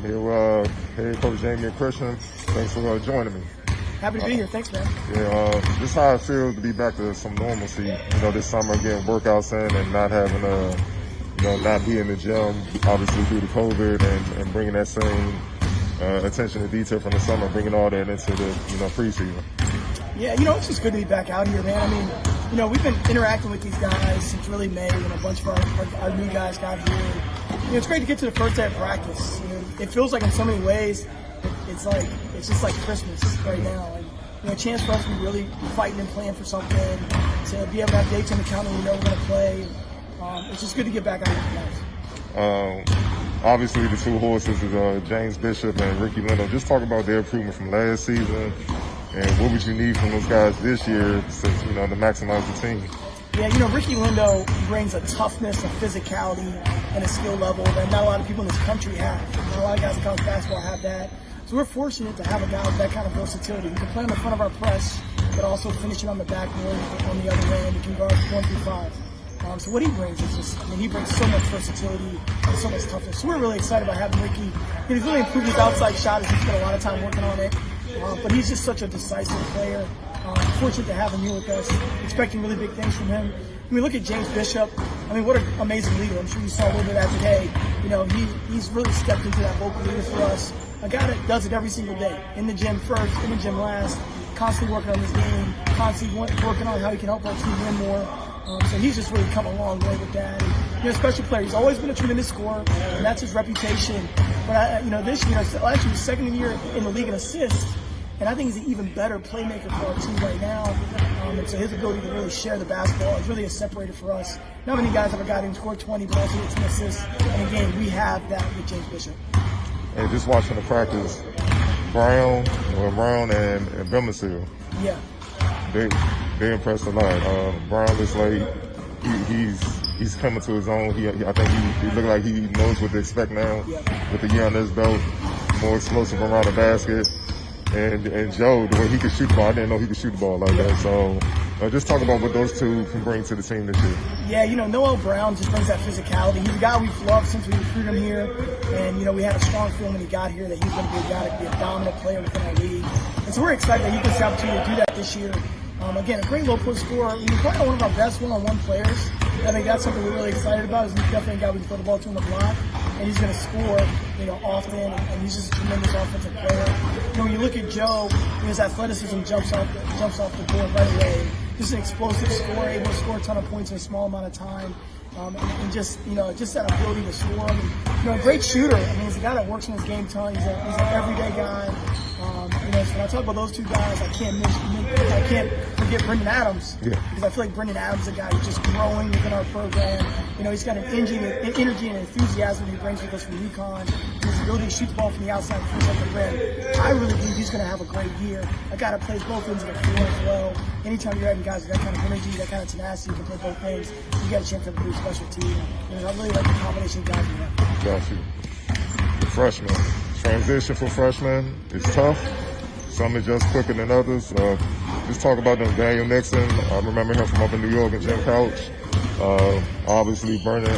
I'm here with head coach Jamion Christian. Thanks for joining me. Happy to be here. Thanks, man. Yeah, this is how it feels to be back to some normalcy. This summer getting workouts in and not having not be in the gym, obviously due to COVID, and bringing that same attention to detail from the summer, bringing all that into the preseason. Yeah, it's just good to be back out here, man. I mean, we've been interacting with these guys since really May, when a bunch of our new guys got here. It's great to get to the first day of practice. It feels like in so many ways, it's just like Christmas right now. And, a chance for us to be really fighting and playing for something, to be able to have dates on the calendar we know we're going to play. It's just good to get back out here, guys. Obviously, the two horses is James Bishop and Ricky Lindo. Just talk about their improvement from last season, and what would you need from those guys this year to maximize the team? Yeah, Ricky Lindo brings a toughness, a physicality, and a skill level that not a lot of people in this country have. Not a lot of guys in college basketball have that. So we're fortunate to have a guy with that kind of versatility. He can play on the front of our press, but also finishing on the backboard on the other end. He can guard 1 through 5. So what he brings is he brings so much versatility and so much toughness. So we're really excited about having Ricky. He's really improved his outside shot as he spent a lot of time working on it. But he's just such a decisive player. Fortunate to have him here with us. Expecting really big things from him. When we look at James Bishop, what an amazing leader. I'm sure you saw a little bit of that today. He's really stepped into that vocal leader for us. A guy that does it every single day. In the gym first, in the gym last. Constantly working on his game. Constantly working on how he can help our team win more. So he's just really come a long way with that. And, special player. He's always been a tremendous scorer, and that's his reputation. But this year, actually his second year in the league in assists, and I think he's an even better playmaker for our team right now. And so his ability to really share the basketball is really a separator for us. Not many guys have a guy who can score 20, but also gets an assist. And again, we have that with James Bishop. And just watching the practice, Brown and Bemisil. Yeah. They impressed a lot. Brown looks like he's coming to his own. I think he looks like he knows what to expect now with the year on his belt. More explosive around the basket. And Joe, the way he could shoot the ball, I didn't know he could shoot the ball like that. So just talk about what those two can bring to the team this year. Yeah, Noel Brown just brings that physicality. He's a guy we've loved since we recruited him here. And, we had a strong feeling when he got here that he's going to be a guy to be a dominant player within our league. And so we're excited that he gets the opportunity to do that this year. Again, a great low-post scorer. He's probably one of our best one-on-one players. I think that's something we're really excited about. He's definitely a guy we can throw the ball to on the block, and he's going to score, often. And he's just a tremendous offensive player. When you look at Joe, his athleticism jumps off the board right away. Just an explosive scorer, able to score a ton of points in a small amount of time. And just that ability to score. A great shooter. He's a guy that works on his game ton. He's an everyday guy. So when I talk about those two guys, I can't forget Brendan Adams, because I feel like Brendan Adams is a guy who's just growing within our program. He's got an energy and enthusiasm he brings with us from UConn. His ability to shoot the ball from the outside and finish at the rim. I really believe he's going to have a great year. A guy that plays both ends of the floor as well. Anytime you're having guys with that kind of energy, that kind of tenacity, you can play both ends, you got a chance to have a pretty special team. I really like the combination of guys we have. Got you. The freshman. Transition for freshmen is tough. Some are just quicker than others. Just talk about them. Daniel Nixon, I remember him from up in New York and Jim Couch. Obviously, Vernon,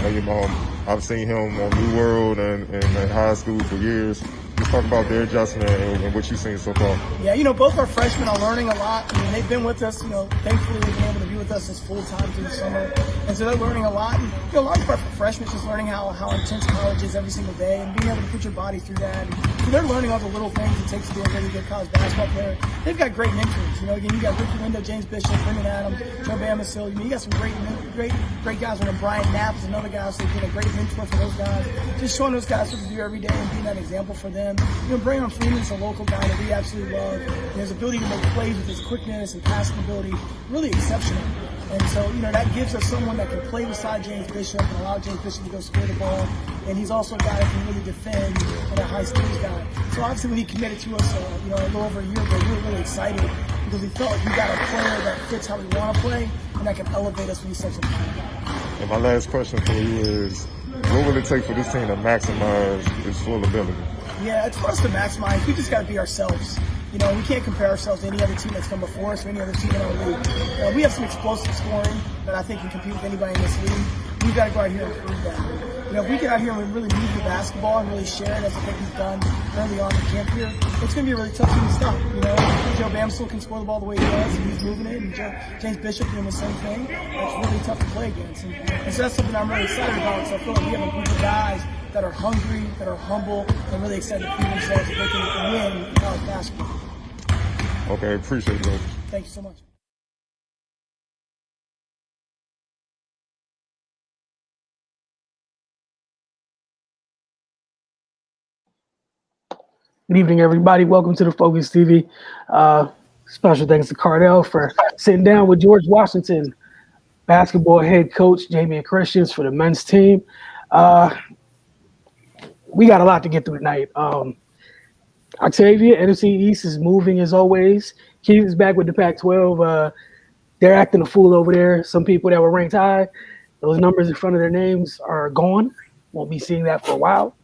I've seen him on New World and in high school for years. Just talk about their adjustment and what you've seen so far. Yeah, both our freshmen are learning a lot. They've been with us, thankfully they've been able to be with us this full time through the summer. And so they're learning a lot. And, a lot of our freshmen just learning how intense college is every single day and being able to put your body through that. So they're learning all the little things it takes to be a really good college basketball player. They've got great mentors. Again, you got Ricky Lindo, James Bishop, Brendan Adams, Joe Bamisil. You got some great guys. Brian Knapp is another guy, so being a great mentor for those guys. Just showing those guys what to do every day and being that example for them. Brandon Freeman's a local guy that we absolutely love. His ability to make plays with his quickness and passing ability, really exceptional. And so, that gives us someone that can play beside James Bishop and allow James Bishop to go score the ball. And he's also a guy that can really defend and a high skills guy. So obviously when he committed to us, a little over a year ago, we were really excited because we felt like we got a player that fits how we want to play and that can elevate us when he steps up the field. And my last question for you is, what will it take for this team to maximize its full ability? Yeah, it's for us to maximize. We just got to be ourselves. We can't compare ourselves to any other team that's come before us or any other team in our league. We have some explosive scoring that I think can compete with anybody in this league. We've got to go out here and prove that. if we get out here and really move the basketball and really share it as I think he's done early on in camp here, it's going to be a really tough team to stop. Joe Bamsel can score the ball the way he does, and he's moving it, and James Bishop doing the same thing. That's really tough to play against. And so that's something I'm really excited about. So I feel like we have a group of guys that are hungry, that are humble, and really excited to prove themselves that they can win in college basketball. Okay, appreciate it, Coach. Thank you so much. Good evening, everybody. Welcome to the Focus TV. Special thanks to Cardell for sitting down with George Washington, basketball head coach Jamion Christians for the men's team. We got a lot to get through tonight. Octavia, NFC East is moving as always. Keith is back with the Pac-12. They're acting a fool over there. Some people that were ranked high, those numbers in front of their names are gone. Won't be seeing that for a while.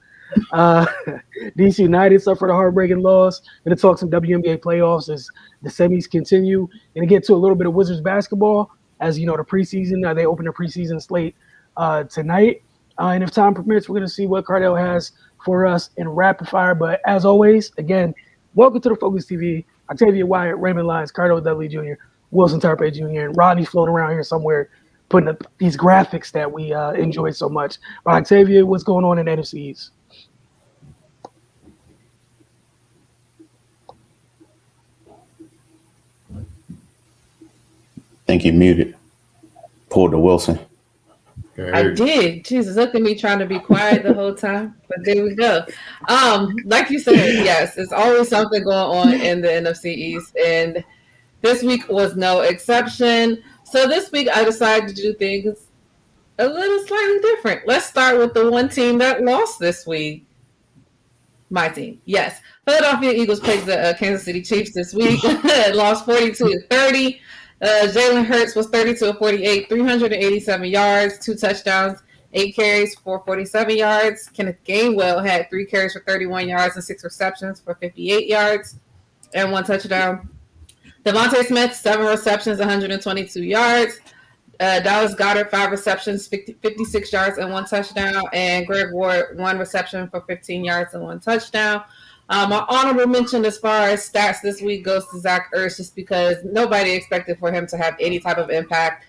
DC United suffered a heartbreaking loss. Going to talk some WNBA playoffs as the semis continue. Going to get to a little bit of Wizards basketball. As you know, the preseason, they open the preseason slate tonight. And if time permits, we're going to see what Cardell has for us in rapid fire. But as always, again, welcome to the Focus TV. Octavia Wyatt, Raymond Lyons, Cardell Dudley Jr., Wilson Tarpe Jr., and Rodney's floating around here somewhere putting up these graphics that we enjoy so much. But Octavia, what's going on in NFC East? Think you muted. Pulled the Wilson. I did. Jesus, look at me trying to be quiet the whole time. But there we go. Like you said, yes, there's always something going on in the NFC East. And this week was no exception. So this week I decided to do things a little slightly different. Let's start with the one team that lost this week. My team. Yes. Philadelphia Eagles played the Kansas City Chiefs this week. Lost 42-30. Jalen Hurts was 32 of 48, 387 yards, 2 touchdowns, 8 carries for 47 yards. Kenneth Gainwell had 3 carries for 31 yards and 6 receptions for 58 yards and 1 touchdown. Devontae Smith, 7 receptions, 122 yards. Dallas Goedert, 5 receptions, 56 yards and 1 touchdown. And Greg Ward, 1 reception for 15 yards and 1 touchdown. My honorable mention as far as stats this week goes to Zach Ertz, just because nobody expected for him to have any type of impact.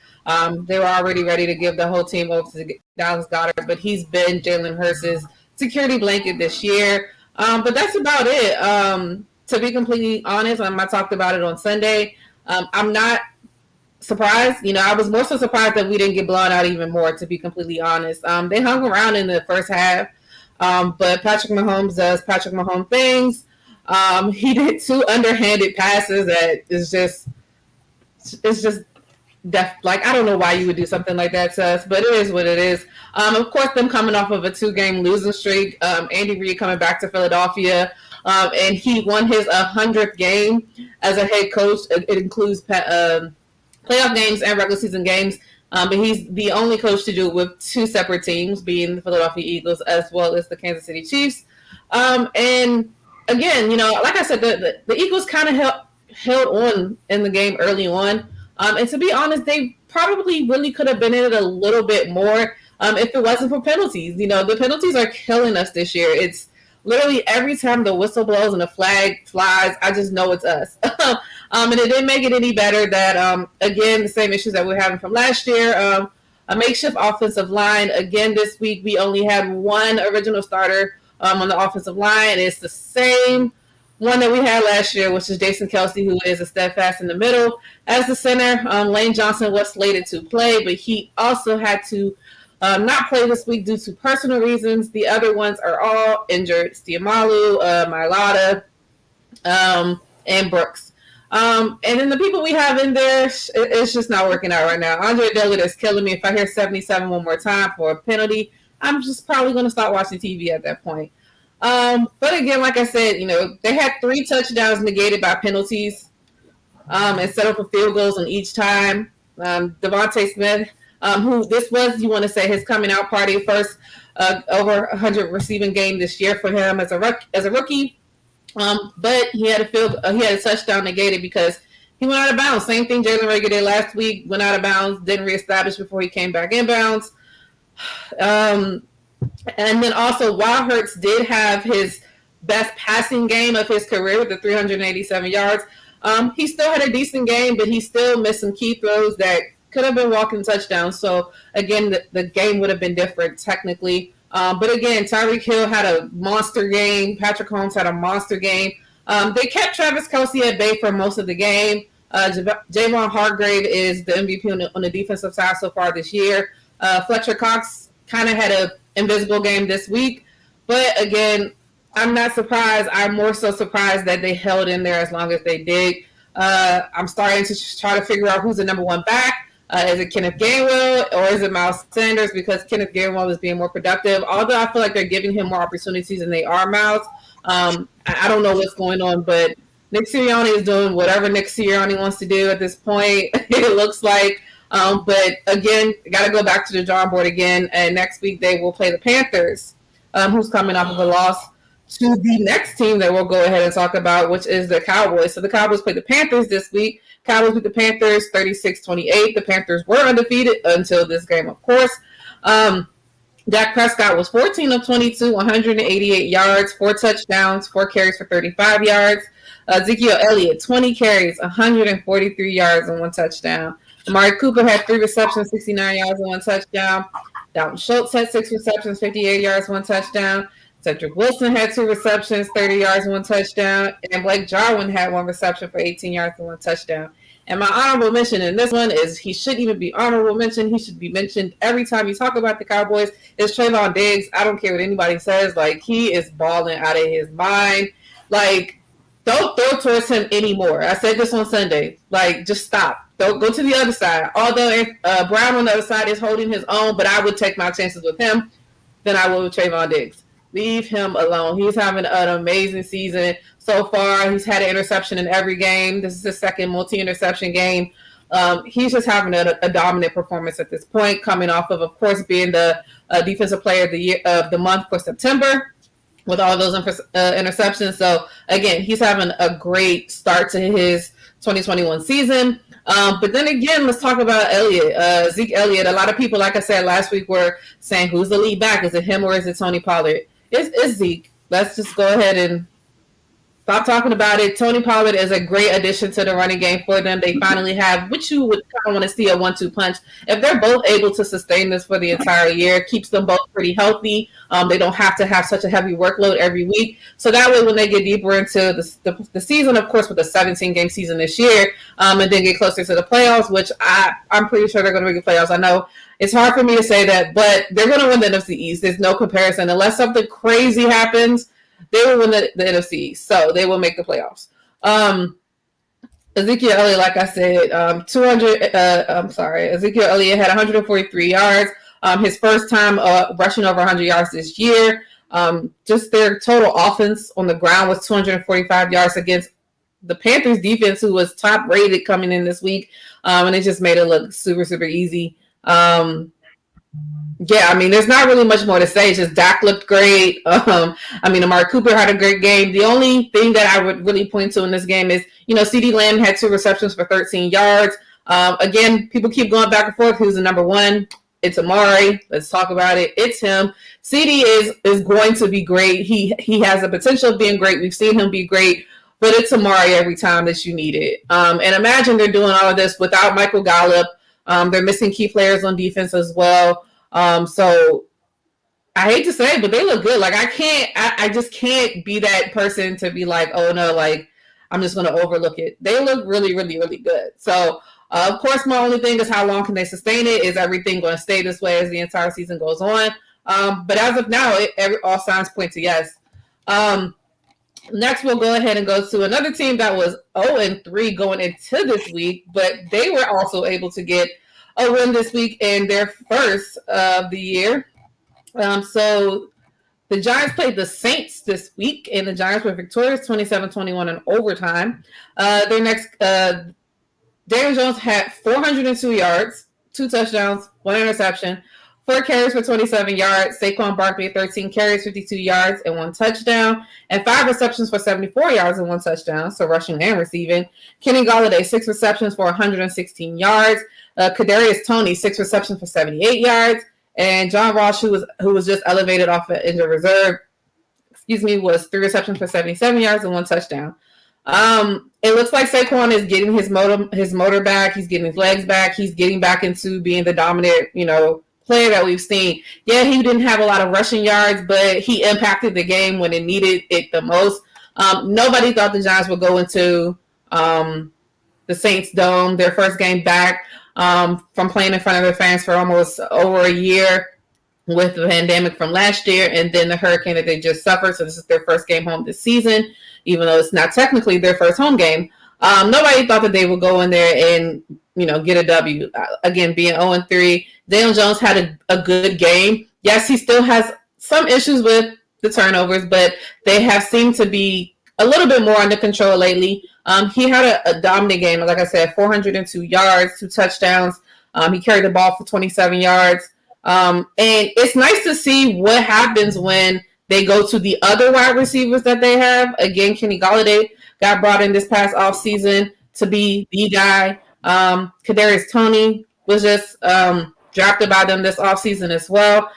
They were already ready to give the whole team over to Dallas Goedert, but he's been Jalen Hurts' security blanket this year. But that's about it. To be completely honest, I talked about it on Sunday. I'm not surprised. I was more so surprised that we didn't get blown out even more, to be completely honest. They hung around in the first half. But Patrick Mahomes does Patrick Mahomes things. He did 2 underhanded passes that is just like, I don't know why you would do something like that to us, but it is what it is. Of course, them coming off of a 2-game losing streak, Andy Reid coming back to Philadelphia, and he won his 100th game as a head coach. It includes playoff games and regular season games. But he's the only coach to do it with 2 separate teams, being the Philadelphia Eagles as well as the Kansas City Chiefs. And again, like I said, the Eagles kind of held on in the game early on. And to be honest, they probably really could have been in it a little bit more if it wasn't for penalties. The penalties are killing us this year. It's literally every time the whistle blows and the flag flies, I just know it's us. And it didn't make it any better that, again, the same issues that we're having from last year. A makeshift offensive line. Again, this week we only had 1 original starter on the offensive line. It's the same one that we had last year, which is Jason Kelsey, who is a steadfast in the middle as the center. Lane Johnson was slated to play, but he also had to not play this week due to personal reasons. The other ones are all injured. Stiamalu, Mailata, and Brooks. And then the people we have in there, it's just not working out right now. Andre Dillard is killing me. If I hear 77 one more time for a penalty, I'm just probably going to stop watching TV at that point. But again, like I said, they had 3 touchdowns negated by penalties and set up for field goals on each time. Devontae Smith, who this was, you want to say, his coming out party, first over 100 receiving game this year for him as a rookie. But he had a touchdown negated because he went out of bounds. Same thing Jalen Reagor did last week. Went out of bounds, didn't reestablish before he came back in bounds. And then also, while Hurts did have his best passing game of his career with the 387 yards, he still had a decent game, but he still missed some key throws that could have been walking touchdowns. So, again, the game would have been different technically. But again, Tyreek Hill had a monster game. Patrick Mahomes had a monster game. They kept Travis Kelce at bay for most of the game. Javon Hargrave is the MVP on the defensive side so far this year. Fletcher Cox kind of had an invisible game this week. But again, I'm not surprised. I'm more so surprised that they held in there as long as they did. I'm starting to try to figure out who's the number one back. Is it Kenneth Gainwell or is it Miles Sanders? Because Kenneth Gainwell is being more productive. Although I feel like they're giving him more opportunities than they are Miles. I don't know what's going on, but Nick Sirianni is doing whatever Nick Sirianni wants to do at this point. It looks like. But again, got to go back to the drawing board again. And next week they will play the Panthers, who's coming off of a loss to the next team that we'll go ahead and talk about, which is the Cowboys. So the Cowboys play the Panthers this week. Cowboys beat the Panthers 36-28. The Panthers were undefeated until this game, of course. Dak Prescott was 14 of 22, 188 yards, 4 touchdowns, 4 carries for 35 yards. Ezekiel Elliott, 20 carries, 143 yards and 1 touchdown. Amari Cooper had 3 receptions, 69 yards and 1 touchdown. Dalton Schultz had 6 receptions, 58 yards, 1 touchdown. Cedric Wilson had 2 receptions, 30 yards and 1 touchdown. And Blake Jarwin had 1 reception for 18 yards and 1 touchdown. And my honorable mention in this one is he shouldn't even be honorable mention. He should be mentioned every time you talk about the Cowboys. Is Trayvon Diggs. I don't care what anybody says. Like, he is balling out of his mind. Like, don't throw towards him anymore. I said this on Sunday. Like, just stop. Don't go to the other side. Although Brown on the other side is holding his own, but I would take my chances with him than I would with Trayvon Diggs. Leave him alone. He's having an amazing season so far. He's had an interception in every game. This is his second multi-interception game. He's just having a dominant performance at this point, coming off of course, being the defensive player of the year of the month for September with all those interceptions. So again, he's having a great start to his 2021 season. But then again, let's talk about Elliott, Zeke Elliott. A lot of people, like I said last week, were saying, who's the lead back? Is it him or is it Tony Pollard? It's Zeke. Let's just go ahead and stop talking about it. Tony Pollard is a great addition to the running game for them. They finally have, which you would kind of want to see, a 1-2 punch. If they're both able to sustain this for the entire year, it keeps them both pretty healthy. They don't have to have such a heavy workload every week. So that way, when they get deeper into the season, of course, with a 17-game season this year, and then get closer to the playoffs, which I'm pretty sure they're going to make the playoffs. I know it's hard for me to say that, but they're going to win the NFC East. There's no comparison. Unless something crazy happens, they will win the NFC East. So they will make the playoffs. Ezekiel Elliott, like I said, Ezekiel Elliott had 143 yards. His first time rushing over 100 yards this year. Just their total offense on the ground was 245 yards against the Panthers defense, who was top rated coming in this week. And it just made it look super, super easy. Yeah, I mean, there's not really much more to say. It's just Dak looked great. Amari Cooper had a great game. The only thing that I would really point to in this game is, CeeDee Lamb had 2 receptions for 13 yards. Again, people keep going back and forth. Who's the number one? It's Amari. Let's talk about it. It's him. CeeDee is going to be great. He has the potential of being great. We've seen him be great, but it's Amari every time that you need it. And imagine they're doing all of this without Michael Gallup. They're missing key players on defense as well. So I hate to say it, but they look good. Like, I just can't be that person to be like, oh no, like, I'm just going to overlook it. They look really, really, really good. So, of course, my only thing is how long can they sustain it? Is everything going to stay this way as the entire season goes on? But as of now, all signs point to yes. Next, we'll go ahead and go to another team that was 0-3 going into this week, but they were also able to get a win this week in their first of the year. So the Giants played the Saints this week, and the Giants were victorious 27-21 in overtime. Their next, Daniel Jones had 402 yards, 2 touchdowns, 1 interception, 4 carries for 27 yards. Saquon Barkley, 13 carries, 52 yards, and 1 touchdown, and 5 receptions for 74 yards and 1 touchdown, so rushing and receiving. Kenny Golladay, 6 receptions for 116 yards. Kadarius Toney, 6 receptions for 78 yards. And John Ross, who was just elevated off of injured reserve, was 3 receptions for 77 yards and 1 touchdown. It looks like Saquon is getting his motor back. He's getting his legs back. He's getting back into being the dominant, player that we've seen. Yeah, he didn't have a lot of rushing yards, but he impacted the game when it needed it the most. Nobody thought the Giants would go into the Saints Dome, their first game back from playing in front of their fans for almost over a year with the pandemic from last year and then the hurricane that they just suffered. So this is their first game home this season, even though it's not technically their first home game. Nobody thought that they would go in there and, get a W. Again, being 0-3, Daniel Jones had a good game. Yes, he still has some issues with the turnovers, but they have seemed to be a little bit more under control lately. He had a dominant game. Like I said, 402 yards, 2 touchdowns. He carried the ball for 27 yards. And it's nice to see what happens when they go to the other wide receivers that they have. Again, Kenny Golladay got brought in this past offseason to be the guy. Kadarius Toney was just drafted by them this offseason as well.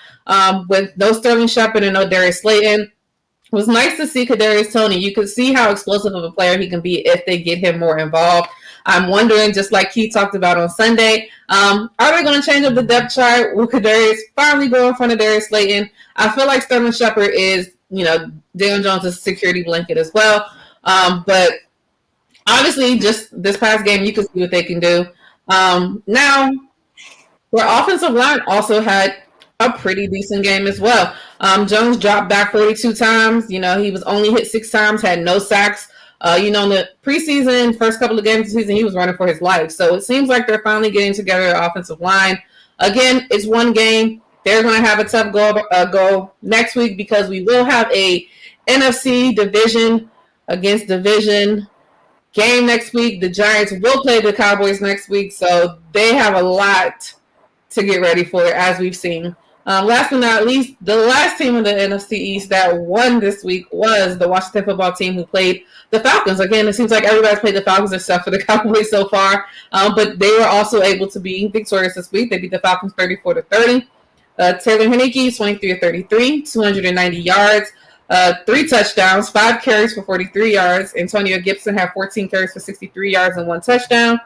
With no Sterling Shepard and no Darius Slayton. It was nice to see Kadarius Toney. You could see how explosive of a player he can be if they get him more involved. I'm wondering, just like Keith talked about on Sunday, are they going to change up the depth chart? Will Kadarius finally go in front of Darius Slayton? I feel like Sterling Shepard is, Daniel Jones' security blanket as well. But obviously, just this past game, you can see what they can do. Now, their offensive line also had a pretty decent game as well. Jones dropped back 42 times. He was only hit 6 times, had no sacks. In the preseason, first couple of games of the season, he was running for his life. So it seems like they're finally getting together an offensive line. Again, it's one game. They're going to have a tough go next week because we will have a NFC division against division game next week. The Giants will play the Cowboys next week, so they have a lot to get ready for, as we've seen. Last but not least, the last team in the NFC East that won this week was the Washington football team, who played the Falcons. Again, it seems like everybody's played the Falcons except for the Cowboys so far, but they were also able to be victorious this week. They beat the Falcons 34-30. Taylor Heinicke, 23-33, 290 yards, 3 touchdowns, 5 carries for 43 yards. Antonio Gibson had 14 carries for 63 yards and 1 touchdown.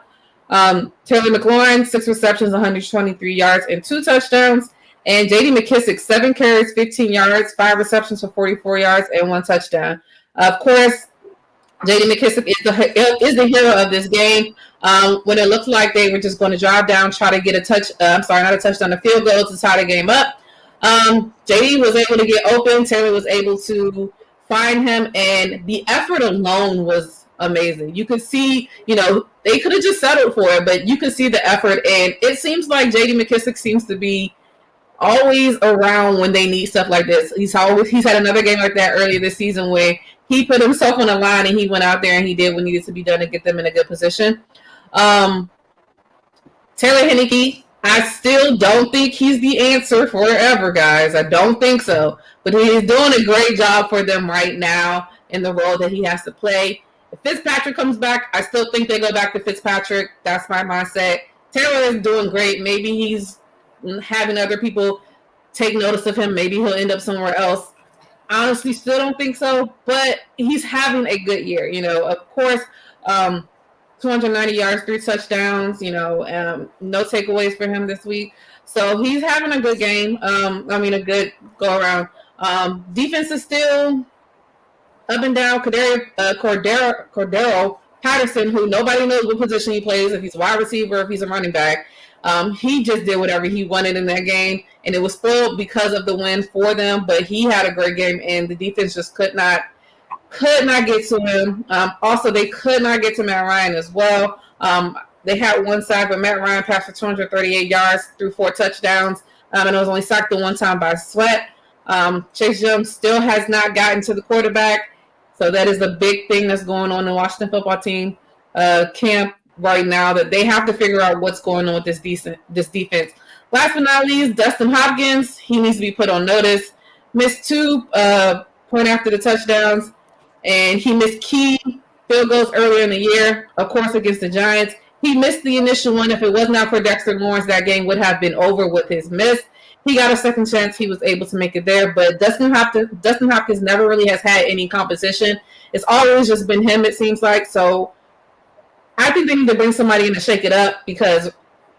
Taylor McLaurin, 6 receptions, 123 yards and 2 touchdowns. And J.D. McKissick, 7 carries, 15 yards, 5 receptions for 44 yards, and 1 touchdown. Of course, J.D. McKissick is the hero of this game. When it looked like they were just going to drive down, try to get a field goal to tie the game up. J.D. was able to get open. Taylor was able to find him, and the effort alone was amazing. You could see, they could have just settled for it, but you could see the effort, and it seems like J.D. McKissick seems to be always around when they need stuff like this. He's had another game like that earlier this season where he put himself on the line and he went out there and he did what needed to be done to get them in a good position. Taylor Heinicke, I still don't think he's the answer forever, guys. I don't think so. But he is doing a great job for them right now in the role that he has to play. If Fitzpatrick comes back, I still think they go back to Fitzpatrick. That's my mindset. Taylor is doing great. Maybe he's having other people take notice of him. Maybe he'll end up somewhere else. Honestly, still don't think so, but he's having a good year. Of course, 290 yards, 3 touchdowns, no takeaways for him this week. So he's having a good game. A good go around. Defense is still up and down. Cordell Patterson, who nobody knows what position he plays, if he's a wide receiver, if he's a running back. He just did whatever he wanted in that game, and it was spoiled because of the win for them. But he had a great game, and the defense just could not get to him. Also, they could not get to Matt Ryan as well. They had one sack, but Matt Ryan passed for 238 yards through 4 touchdowns, and it was only sacked the one time by Sweat. Chase Young still has not gotten to the quarterback, so that is a big thing that's going on in the Washington football team camp right now, that they have to figure out what's going on with this defense. Last but not least, Dustin Hopkins, he needs to be put on notice. Missed 2 point after the touchdowns, and he missed key field goals earlier in the year, of course, against the Giants. He missed the initial one. If it was not for Dexter Lawrence, that game would have been over with his miss. he got a second chance. He was able to make it there. But Dustin Hopkins never really has had any competition. It's always just been him, it seems like. So I think they need to bring somebody in to shake it up, because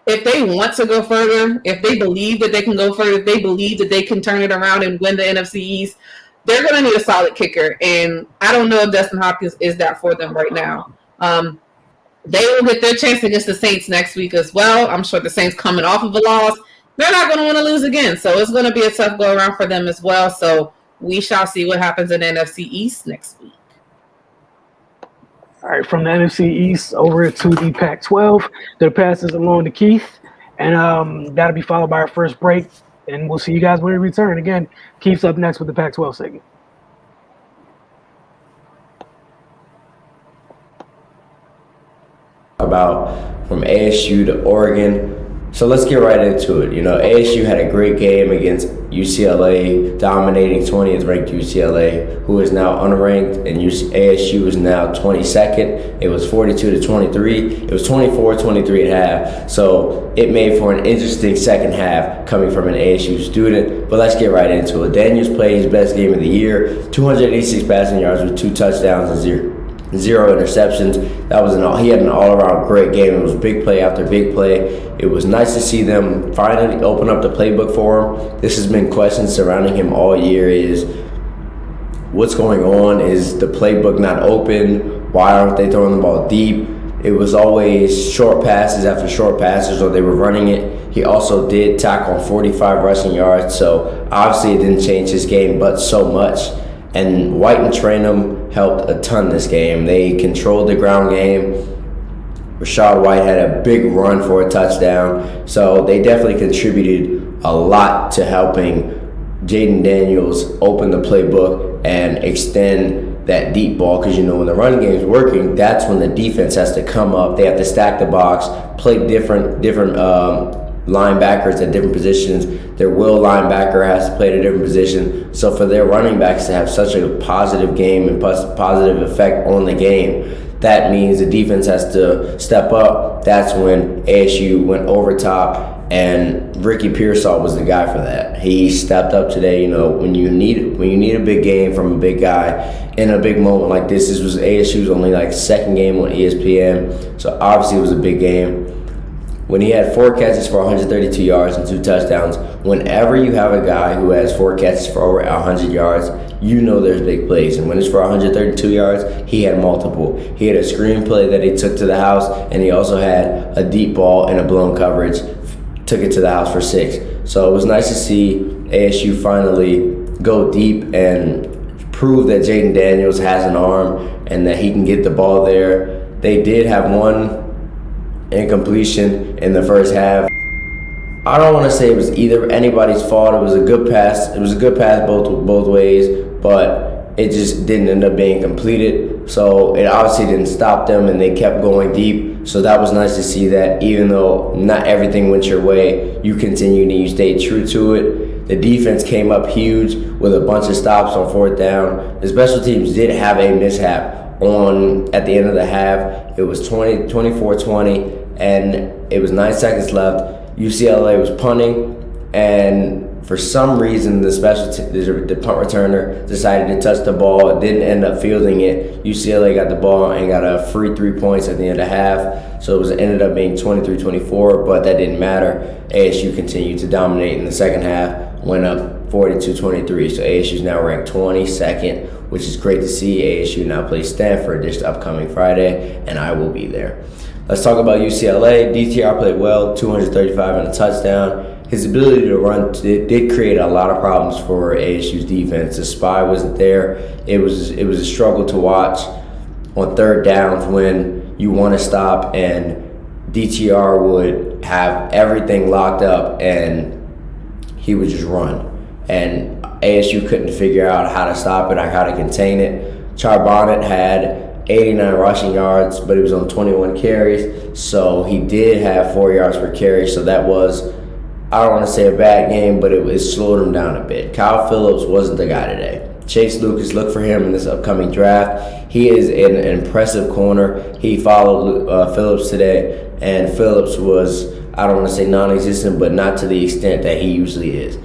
if they want to go further, if they believe that they can go further, if they believe that they can turn it around and win the NFC East, they're going to need a solid kicker. And I don't know if Dustin Hopkins is that for them right now. They will get their chance against the Saints next week as well. I'm sure the Saints coming off of a loss, they're not going to want to lose again. So it's going to be a tough go around for them as well. So we shall see what happens in the NFC East next week. All right, from the NFC East over to the Pac-12, the passes along to Keith, and that'll be followed by our first break, and we'll see you guys when we return. Again, Keith's up next with the Pac-12 segment. About from ASU to Oregon. So let's get right into it. ASU had a great game against UCLA, dominating 20th ranked UCLA, who is now unranked, and ASU is now 22nd. It was 42-23. It was 24-23 at half. So it made for an interesting second half coming from an ASU student. But let's get right into it. Daniels played his best game of the year, 286 passing yards with 2 touchdowns and zero interceptions. He had an all-around great game. It was big play after big play. It was nice to see them finally open up the playbook for him. This has been questions surrounding him all year: is what's going on? Is the playbook not open? Why aren't they throwing the ball deep? It was always short passes after short passes, or they were running it. He also did tackle 45 rushing yards, so obviously it didn't change his game but so much. And White and Trainum helped a ton this game. They controlled the ground game. Rashad White had a big run for a touchdown. So they definitely contributed a lot to helping Jaden Daniels open the playbook and extend that deep ball. Because, when the running game is working, that's when the defense has to come up. They have to stack the box, play different linebackers at different positions. Their will linebacker has to play at a different position. So for their running backs to have such a positive game and positive effect on the game, that means the defense has to step up. That's when ASU went over top, and Ricky Pearsall was the guy for that. He stepped up today. When you need a big game from a big guy in a big moment like this was ASU's only second game on ESPN. So obviously it was a big game. When he had 4 catches for 132 yards and 2 touchdowns, whenever you have a guy who has 4 catches for over 100 yards, there's big plays. And when it's for 132 yards, he had multiple. He had a screen play that he took to the house, and he also had a deep ball and a blown coverage, took it to the house for 6. So it was nice to see ASU finally go deep and prove that Jaden Daniels has an arm and that he can get the ball there. They did have one incompletion in the first half. I don't want to say it was either anybody's fault. It was a good pass. It was a good pass both ways, but it just didn't end up being completed. So it obviously didn't stop them, and they kept going deep. So that was nice to see that even though not everything went your way, you continued and you stayed true to it. The defense came up huge with a bunch of stops on 4th down. The special teams did have a mishap at the end of the half. It was 24-20, and it was 9 seconds left. UCLA was punting, and for some reason the punt returner decided to touch the ball. It didn't end up fielding it. UCLA got the ball and got a free 3 points at the end of half, so it ended up being 23-24, but that didn't matter. ASU continued to dominate in the second half, went up 42-23, so ASU is now ranked 22nd, which is great to see. ASU now plays Stanford this upcoming Friday, and I will be there. Let's talk about UCLA. DTR played well, 235 and a touchdown. His ability to run did create a lot of problems for ASU's defense. The spy wasn't there. It was a struggle to watch on 3rd downs when you want to stop, and DTR would have everything locked up and he would just run. And ASU couldn't figure out how to stop it or how to contain it. Charbonnet had 89 rushing yards, but he was on 21 carries, so he did have 4 yards per carry. So that was, I don't want to say a bad game, but it slowed him down a bit. Kyle Phillips wasn't the guy today. Chase Lucas, look for him in this upcoming draft. He is an impressive corner. He followed Phillips today, and Phillips was, I don't want to say non-existent, but not to the extent that he usually is.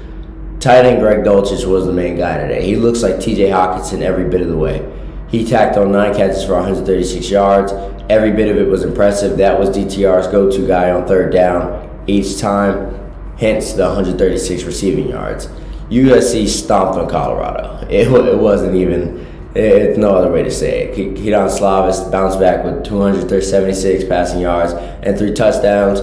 Tight end Greg Dulcich was the main guy today. He looks like TJ Hawkinson every bit of the way. He tacked on 9 catches for 136 yards. Every bit of it was impressive. That was DTR's go-to guy on third down each time, hence the 136 receiving yards. USC stomped on Colorado. It wasn't even, it's no other way to say it. Keaton Slavis bounced back with 276 passing yards and 3 touchdowns.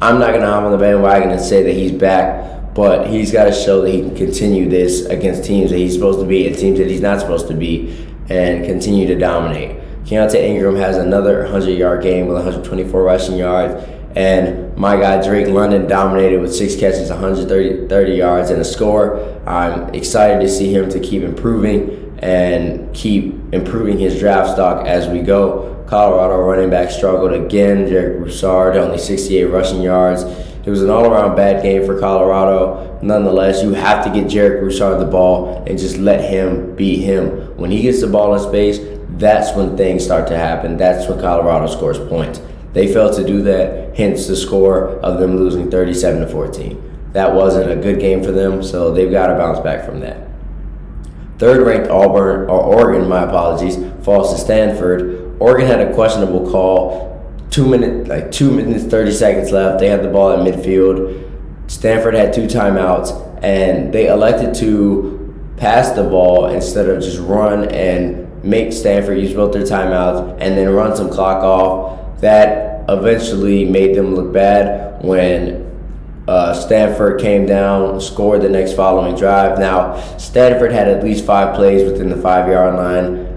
I'm not going to hop on the bandwagon and say that he's back, but he's got to show that he can continue this against teams that he's supposed to be and teams that he's not supposed to be and continue to dominate. Keontae Ingram has another 100-yard game with 124 rushing yards. And my guy Drake London dominated with 6 catches, 130 yards, and a score. I'm excited to see him to keep improving and keep improving his draft stock as we go. Colorado running back struggled again. Jarek Broussard, only 68 rushing yards. It was an all-around bad game for Colorado. Nonetheless, you have to get Jarek Broussard the ball and just let him be him. When he gets the ball in space, that's when things start to happen. That's when Colorado scores points. They failed to do that, hence the score of them losing 37-14. That wasn't a good game for them, so they've got to bounce back from that. Third-ranked Oregon, falls to Stanford. Oregon had a questionable call. 2 minutes, 30 seconds left. They had the ball at midfield. Stanford had 2 timeouts, and they elected to pass the ball instead of just run and make Stanford use both their timeouts and then run some clock off. That eventually made them look bad when Stanford came down, scored the next following drive. Now, Stanford had at least 5 plays within the 5-yard line.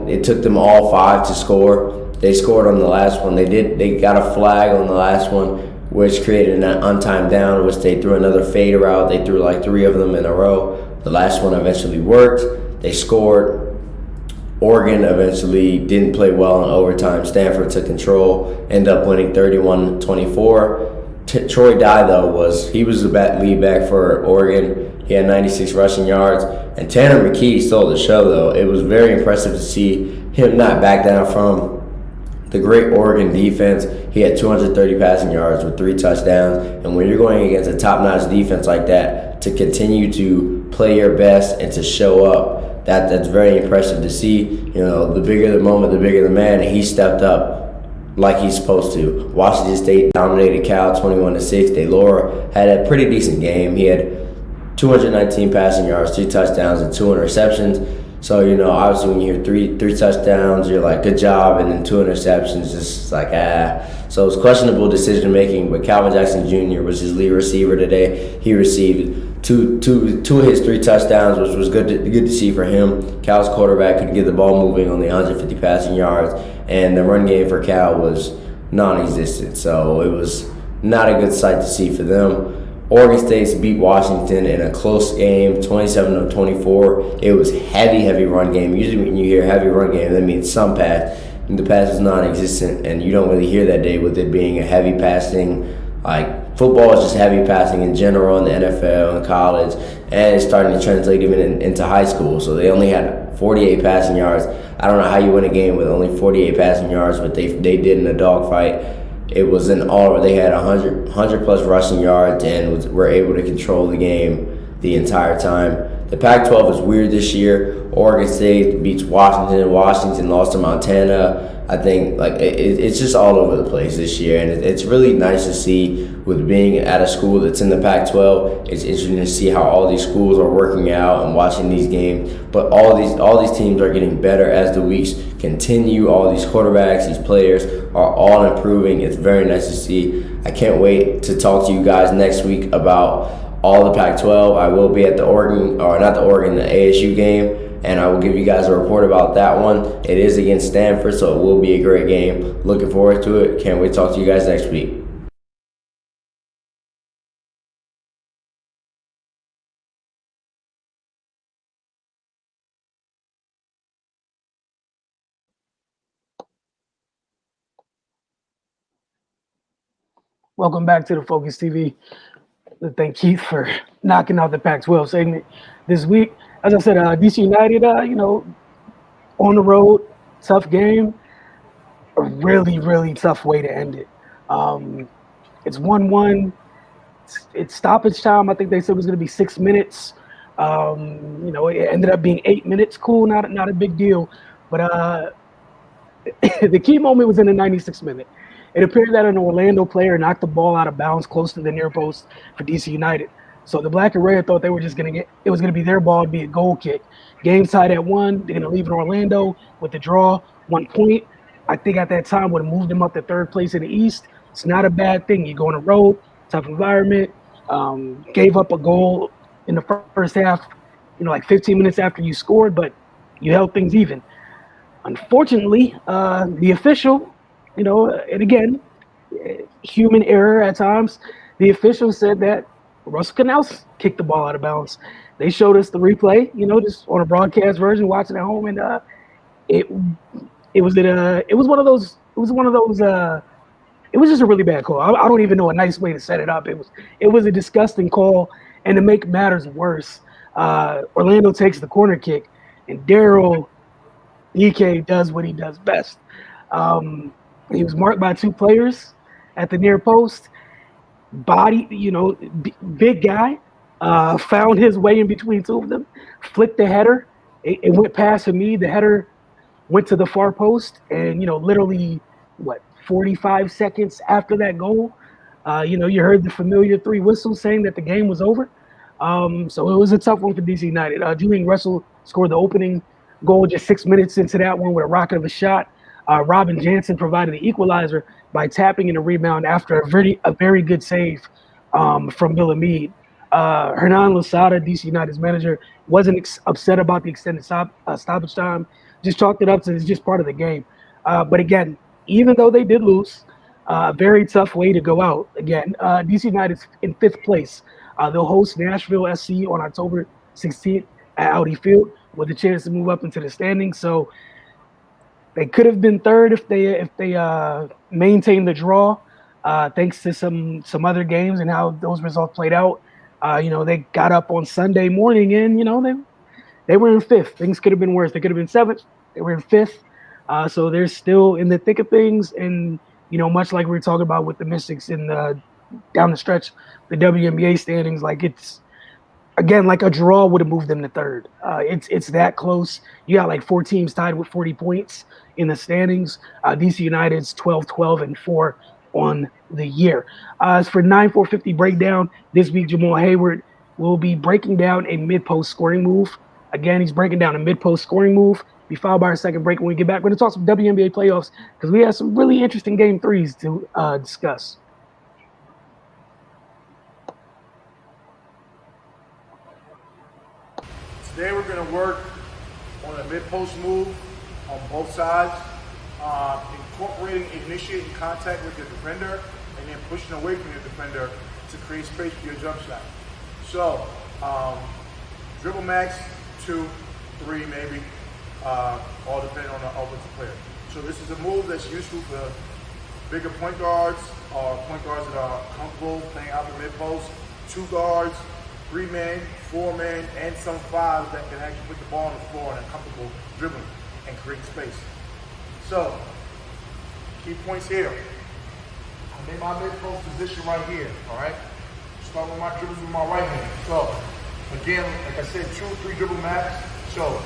It took them all 5 to score. They scored on the last one. They got a flag on the last one, which created an untimed down, which they threw another fade route. They threw like 3 of them in a row. The last one eventually worked. They scored. Oregon eventually didn't play well in overtime. Stanford took control, ended up winning 31-24. Troy Dye, though, was the lead back for Oregon. He had 96 rushing yards. And Tanner McKee stole the show, though. It was very impressive to see him not back down from the great Oregon defense. He had 230 passing yards with 3 touchdowns. And when you're going against a top-notch defense like that, to continue to play your best and to show up, that's very impressive to see. You know, the bigger the moment, the bigger the man, and he stepped up like he's supposed to. Washington State dominated Cal 21-6. DeLora had a pretty decent game. He had 219 passing yards, 3 touchdowns, and 2 interceptions. So, you know, obviously when you hear three touchdowns, you're like, good job, and then 2 interceptions, just like, So it's questionable decision-making, but Calvin Jackson Jr. was his lead receiver today. He received two of his 3 touchdowns, which was good to see for him. Cal's quarterback could get the ball moving on the 150 passing yards, and the run game for Cal was non-existent. So it was not a good sight to see for them. Oregon State beat Washington in a close game, 27-24. It was heavy run game. Usually when you hear heavy run game, that means some pass. And the pass was non-existent, and you don't really hear that day with it being a heavy passing. Like, football is just heavy passing in general in the NFL and college, and it's starting to translate even into high school. So they only had 48 passing yards. I don't know how you win a game with only 48 passing yards, but they did in a dogfight. It was an all. They had 100 plus rushing yards and were able to control the game the entire time. The Pac-12 is weird this year. Oregon State beats Washington. Washington lost to Montana. I think it's just all over the place this year, and it's really nice to see with being at a school that's in the Pac-12. It's interesting to see how all these schools are working out and watching these games. But all these teams are getting better as the weeks continue. All these quarterbacks, these players are all improving. It's very nice to see. I can't wait to talk to you guys next week about all the Pac-12. I will be at the ASU game, and I will give you guys a report about that one. It is against Stanford, so it will be a great game. Looking forward to it. Can't wait to talk to you guys next week. Welcome back to the Focus TV. Thank Keith for knocking out the Pac-12 segment this week. As I said, DC United, on the road, tough game, a really, really tough way to end it. It's 1-1. It's stoppage time. I think they said it was going to be 6 minutes. It ended up being 8 minutes. Cool, not a big deal. But the key moment was in the 96th minute. It appeared that an Orlando player knocked the ball out of bounds close to the near post for DC United. So the Black and Red thought they were just going to it was going to be their ball to be a goal kick. Game tied at 1. They're going to leave in Orlando with the draw, 1 point. I think at that time would have moved them up to third place in the East. It's not a bad thing. You go on the road, tough environment. Gave up a goal in the first half, like 15 minutes after you scored, but you held things even. Unfortunately, the official, and again, human error at times, the official said that Russell Canals kicked the ball out of bounds. They showed us the replay, just on a broadcast version, watching at home, and it was one of those. It was just a really bad call. I don't even know a nice way to set it up. It was a disgusting call, and to make matters worse, Orlando takes the corner kick, and Daryl DK does what he does best. He was marked by 2 players at the near post. Body, big guy, found his way in between 2 of them, flicked the header. It went past Hamid. The header went to the far post, and literally 45 seconds after that goal, you heard the familiar 3 whistles saying that the game was over. So it was a tough one for DC United. Julian Russell scored the opening goal just 6 minutes into that one with a rocket of a shot. Robin Jansen provided the equalizer by tapping in a rebound after a very good save from Bill Hamid. Hernan Losada, DC United's manager, wasn't upset about the extended stoppage time. Just chalked it up to it's just part of the game. But again, even though they did lose, a very tough way to go out. Again, DC United's in 5th place. They'll host Nashville SC on October 16th at Audi Field with a chance to move up into the standings. So they could have been 3rd if they maintained the draw, thanks to some other games and how those results played out. They got up on Sunday morning and, they were in 5th. Things could have been worse. They could have been 7th. They were in 5th. So they're still in the thick of things. And, much like we were talking about with the Mystics in down the stretch, the WNBA standings, it's, again, like a draw would have moved them to 3rd. It's that close. You got 4 teams tied with 40 points in the standings. DC United's 12-12-4 on the year. As for 9-4-50 breakdown, this week Jamal Hayward will be breaking down a mid-post scoring move. Again, he's breaking down a mid-post scoring move. Be followed by our second break. When we get back, we're going to talk some WNBA playoffs because we have some really interesting game 3s to discuss. Today we're going to work on a mid-post move on both sides, incorporating initiating contact with your defender and then pushing away from your defender to create space for your jump shot. So, dribble max, 2, 3 maybe, all depending on the offensive player. So this is a move that's useful for bigger point guards or point guards that are comfortable playing out the mid-post, 2 guards, 3 men, 4 men, and some 5s that can actually put the ball on the floor and are comfortable dribbling and create space. So, key points here. I'm in my mid-post position right here, all right? Start with my dribbles with my right hand. So, again, like I said, 2 or 3 dribble max. So,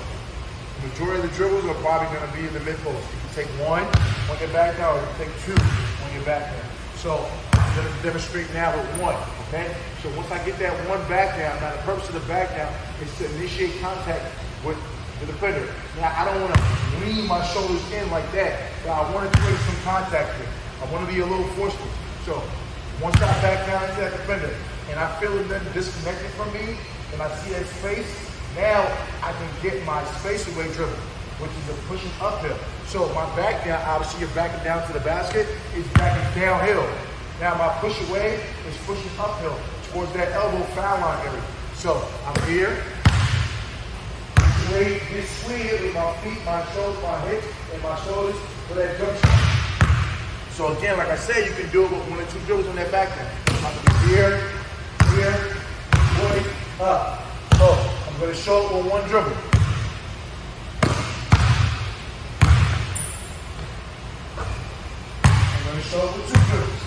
the majority of the dribbles are probably going to be in the mid-post. You can take 1 on your back down, or you can take 2 on your back down. So, I'm going to demonstrate now with 1, okay? So once I get that 1 back down, now the purpose of the back down is to initiate contact with the defender. Now, I don't want to lean my shoulders in like that, but I want to create some contact here. I want to be a little forceful. So once I back down into that defender, and I feel them disconnected from me, and I see that space, now I can get my space away dribble, which is a pushing uphill. So my back down, obviously you're backing down to the basket, is backing downhill. Now my push away is pushing uphill towards that elbow foul line area. So I'm here, get swinging with my feet, my shoulders, my hips, and my shoulders for that jump shot. So again, like I said, you can do it with 1 or 2 dribbles on that back end. I'm going to be here, going up. So I'm going to show it with 1 dribble. I'm going to show it with 2 dribbles.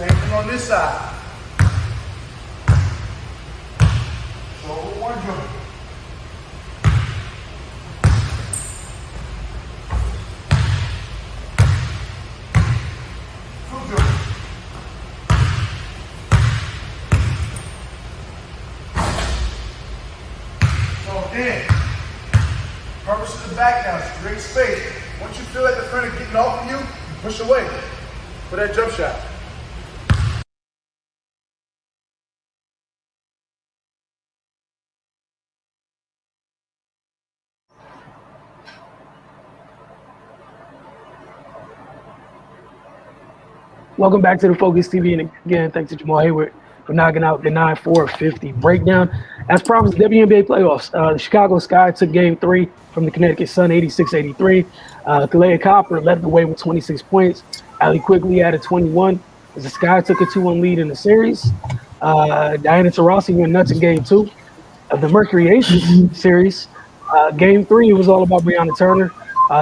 Same thing on this side. So one dribble. Two dribbles. So then, purpose of the back now is create space. Once you feel like the defender getting off of you, you push away for that jump shot. Welcome back to the Focus TV, and again, thanks to Jamal Hayward for knocking out the 9-4-50 breakdown. As promised, WNBA Playoffs. The Chicago Sky took Game 3 from the Connecticut Sun, 86-83. Kalea Copper led the way with 26 points. Allie Quigley added 21 as the Sky took a 2-1 lead in the series. Diana Taurasi went nuts in Game 2 of the Mercury Aces series. Game 3 was all about Breonna Turner.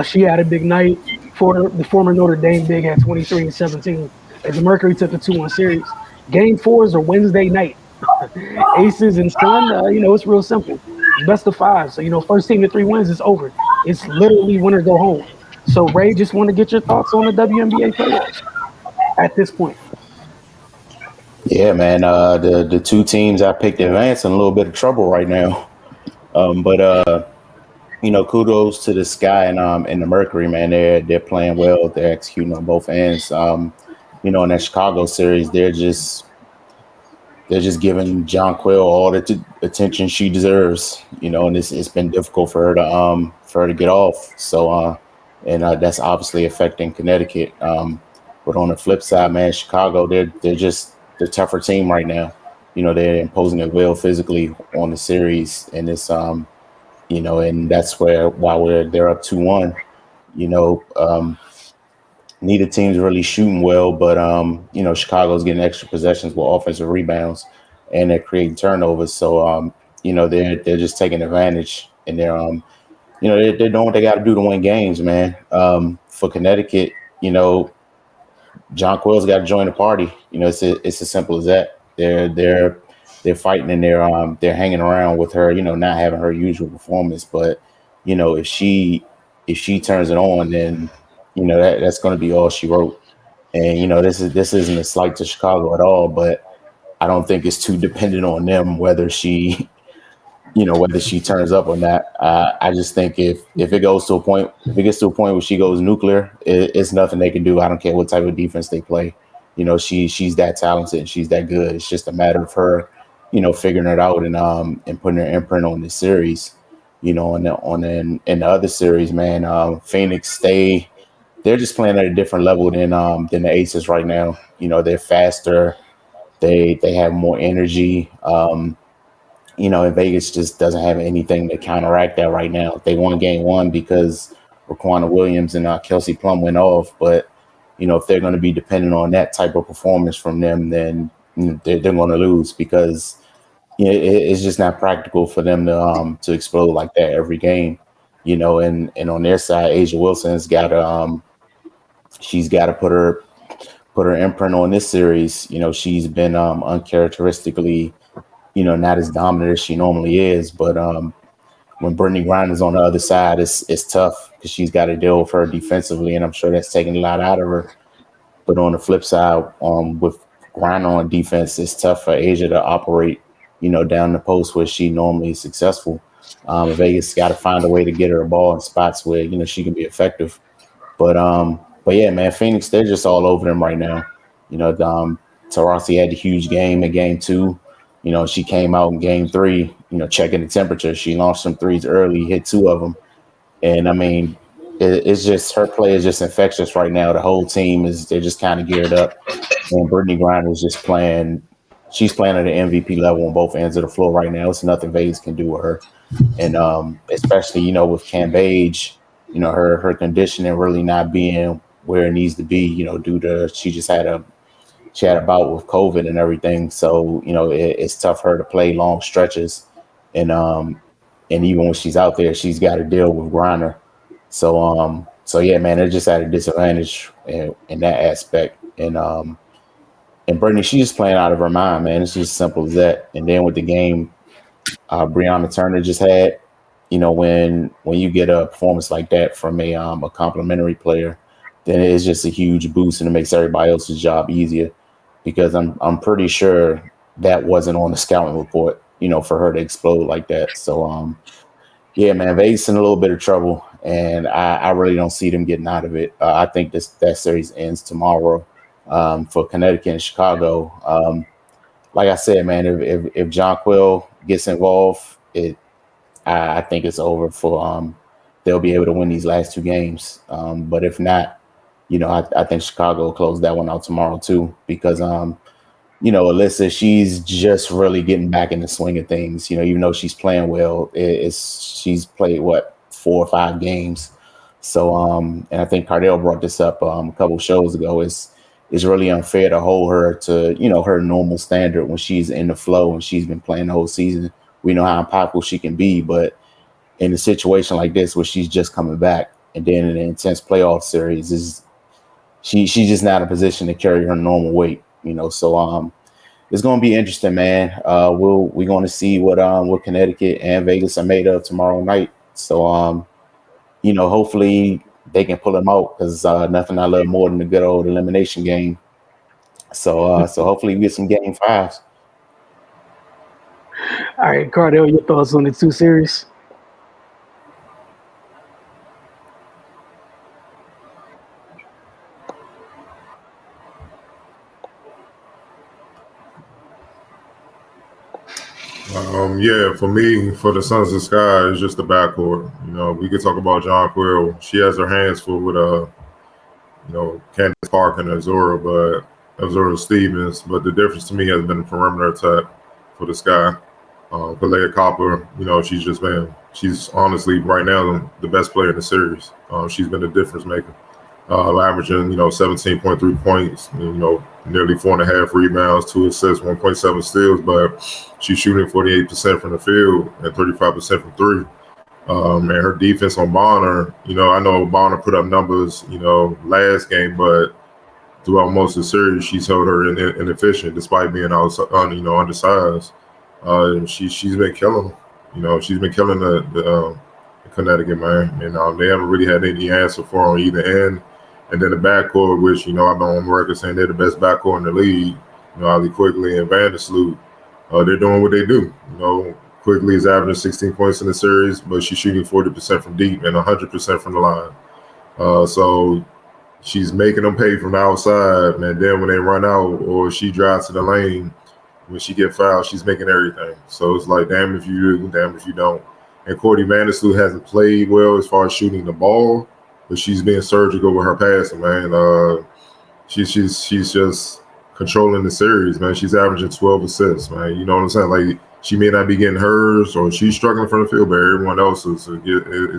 She had a big night. For the former Notre Dame big at 23 and 17 as the Mercury took a 2-1 series. Game 4s are Wednesday night. Aces and Sun, it's real simple. It's best of 5. So, first team to 3 wins is over. It's literally win or go home. So, Ray, just want to get your thoughts on the WNBA playoffs at this point. Yeah, man. The two teams I picked advance in a little bit of trouble right now. Kudos to the Sky and the Mercury, man. They're playing well. They're executing on both ends. In that Chicago series, they're just giving Jonquil all the attention she deserves. And it's been difficult for her to get off. So, that's obviously affecting Connecticut. But on the flip side, man, Chicago, they're just the tougher team right now. They're imposing their will physically on the series, and it's and that's why they're up 2-1. Neither team's really shooting well, but Chicago's getting extra possessions with offensive rebounds, and they're creating turnovers. So they're just taking advantage, and they're doing what they got to do to win games, man. For Connecticut, Jonquil's got to join the party. It's as simple as that. They're fighting, and they're hanging around with her, not having her usual performance. But, if she turns it on, then, that's going to be all she wrote. And, this isn't a slight to Chicago at all, but I don't think it's too dependent on them whether she turns up or not. I just think if it gets to a point where she goes nuclear, it's nothing they can do. I don't care what type of defense they play. She's that talented and she's that good. It's just a matter of her, figuring it out and putting her imprint on this series. In the other series, man, Phoenix, they're just playing at a different level than the Aces right now. They're faster, they have more energy. And Vegas just doesn't have anything to counteract that right now. They won Game 1 because Raquana Williams and Kelsey Plum went off, but if they're going to be dependent on that type of performance from them, then they're going to lose because it's just not practical for them to explode like that every game. And on their side, Asia Wilson's got to she's got to put her imprint on this series. She's been uncharacteristically, not as dominant as she normally is. But when Brittany Grime is on the other side, it's tough because she's got to deal with her defensively, and I'm sure that's taking a lot out of her. But on the flip side, with Grime on defense, it's tough for Asia to operate, down the post where she normally is successful. Vegas got to find a way to get her a ball in spots where, she can be effective. But yeah, man, Phoenix, they're just all over them right now. Taurasi had a huge game in Game 2. She came out in Game 3, checking the temperature. She launched some threes early, hit 2 of them. And, I mean, it's just her play is just infectious right now. The whole team they're just kind of geared up. And Brittany Grime is just playing. She's playing at an MVP level on both ends of the floor right now. It's nothing Vegas can do with her. And especially, with Cambage, her conditioning really not being where it needs to be, due to she had a bout with COVID and everything. So, it's tough for her to play long stretches. And even when she's out there, she's got to deal with Griner. So yeah, man, they're just at a disadvantage in that aspect. And And Brittany, she's just playing out of her mind, man. It's just simple as that. And then with the game Brianna Turner just had, when you get a performance like that from a complimentary player, then it's just a huge boost and it makes everybody else's job easier, because I'm pretty sure that wasn't on the scouting report, for her to explode like that. So yeah, man, Vegas in a little bit of trouble, and I really don't see them getting out of it. I think that series ends tomorrow for Connecticut and Chicago. Like I said, man, if Jonquil gets involved, I think it's over for they'll be able to win these last two games. But if not, I think Chicago will close that one out tomorrow too, because Alyssa, she's just really getting back in the swing of things. Even though she's playing well, she's played 4 or 5 games. So and I think Cardell brought this up a couple shows ago. It's really unfair to hold her to her normal standard when she's in the flow and she's been playing the whole season. We know how impactful she can be, but in a situation like this where she's just coming back and then in an intense playoff series, she's just not in a position to carry her normal weight. So it's going to be interesting, man. We're going to see what Connecticut and Vegas are made of tomorrow night. So hopefully they can pull them out, because nothing I love more than the good old elimination game. So hopefully we get some game 5s. All right, Cardell, your thoughts on the 2 series? Yeah, for me, for the Sons of the Sky, it's just the backcourt. We could talk about Jonquil. She has her hands full with Candace Park and Azura Stevens. But the difference to me has been the perimeter attack for the Sky. Kalea Copper, she's honestly right now the best player in the series. She's been a difference maker. Averaging 17.3 points, nearly 4.5 rebounds, 2 assists, 1.7 steals, but she's shooting 48% from the field and 35% from 3. And her defense on Bonner, I know Bonner put up numbers, last game, but throughout most of the series, she's held her inefficient despite being undersized. She's been killing them. She's been killing the Connecticut, man. And they haven't really had any answer for her on either end. And then the backcourt, which, I've been on record saying they're the best backcourt in the league, Ali Quigley and Vandersloot, they're doing what they do. Quigley is averaging 16 points in the series, but she's shooting 40% from deep and 100% from the line. So she's making them pay from the outside, and then when they run out or she drives to the lane, when she get fouled, she's making everything. So it's like, damn if you do, damn if you don't. And Courtney Vandersloot hasn't played well as far as shooting the ball, but she's being surgical with her passing, man. She's just controlling the series, man. She's averaging 12 assists, man. You know what I'm saying? Like, she may not be getting hers, or she's struggling from the field, but everyone else is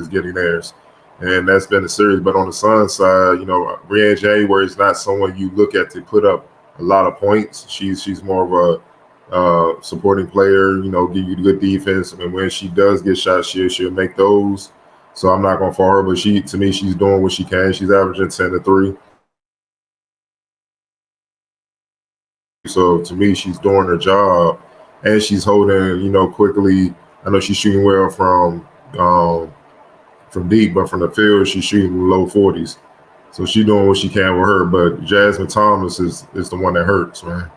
getting theirs. And that's been the series. But on the Suns side, Brianne January is not someone you look at to put up a lot of points. She's more of a supporting player, give you good defense. And when she does get shots, she'll make those. So I'm not going to fall her, but to me, she's doing what she can. She's averaging 10 to 3. So to me, she's doing her job, and she's holding, quickly. I know she's shooting well from deep, but from the field, she's shooting low 40s. So she's doing what she can with her. But Jasmine Thomas is the one that hurts, man.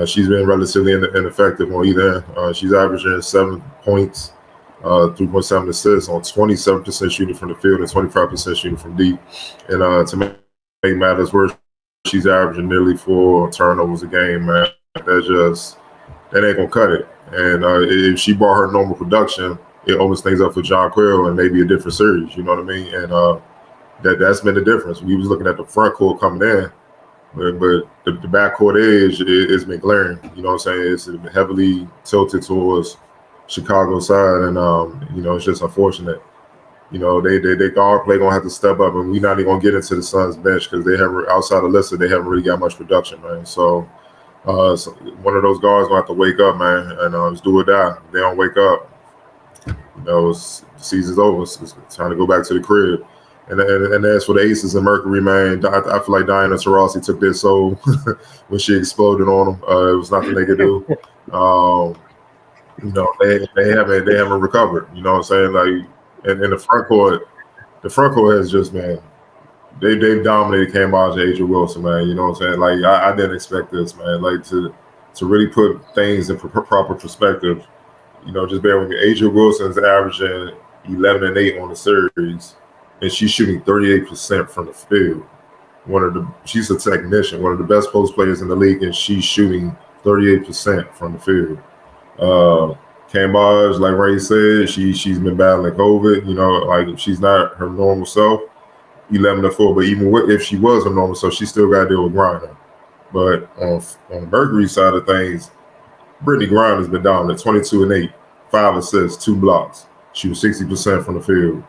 She's been relatively ineffective on either end. She's averaging 7 points, 3.7 assists on 27% shooting from the field and 25% shooting from deep. And to make matters worse, she's averaging nearly 4 turnovers a game, man. That ain't gonna cut it. And if she brought her normal production, it opens things up for Jonquil and maybe a different series. You know what I mean? And that's been the difference. We was looking at the front court coming in, but the backcourt edge is been glaring. You know what I'm saying? It's heavily tilted towards Chicago side, and it's just unfortunate. They guard play gonna have to step up, and we're not even gonna get into the Suns bench because they have, outside of Lissa, they haven't really got much production, man. So one of those guards gonna have to wake up, man, and it's do or die. If they don't wake up, the season's over. It's time to go back to the crib. And as for the Aces and Mercury, man, I feel like Diana Taurasi took their soul when she exploded on them. It was nothing they could do. They haven't recovered. You know what I'm saying? Like, and the front court has just, man, they've dominated Cam Hodge and Adrian Wilson, man. You know what I'm saying? Like, I didn't expect this, man. Like, to really put things in proper perspective. Just bear with me. Adrian Wilson's averaging 11 and 8 on the series, and she's shooting 38% from the field. She's a technician, one of the best post players in the league, and she's shooting 38% from the field. Cam Hodge, like Ray said, she's been battling COVID. Like, she's not her normal self. 11 and 4, but even if she was her normal self, she still got to deal with grinding. But on the Mercury side of things, Brittany Grime has been dominant, 22 and 8, 5 assists, 2 blocks. She was 60% from the field.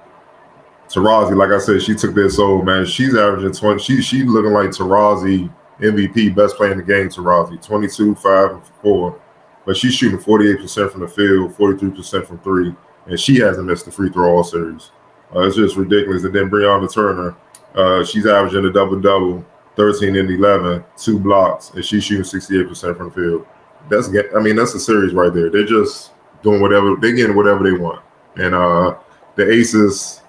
Taurasi, like I said, she took their soul, man. She's averaging 20. She's looking like Taurasi MVP, best player in the game. Taurasi, 22, 5, and 4, but she's shooting 48% from the field, 43% from 3, and she hasn't missed a free throw all series. It's just ridiculous. And then Breonna Turner, she's averaging a double-double, 13 and 11, 2 blocks, and she's shooting 68% from the field. That's a series right there. They're just doing whatever. They're getting whatever they want. And the Aces,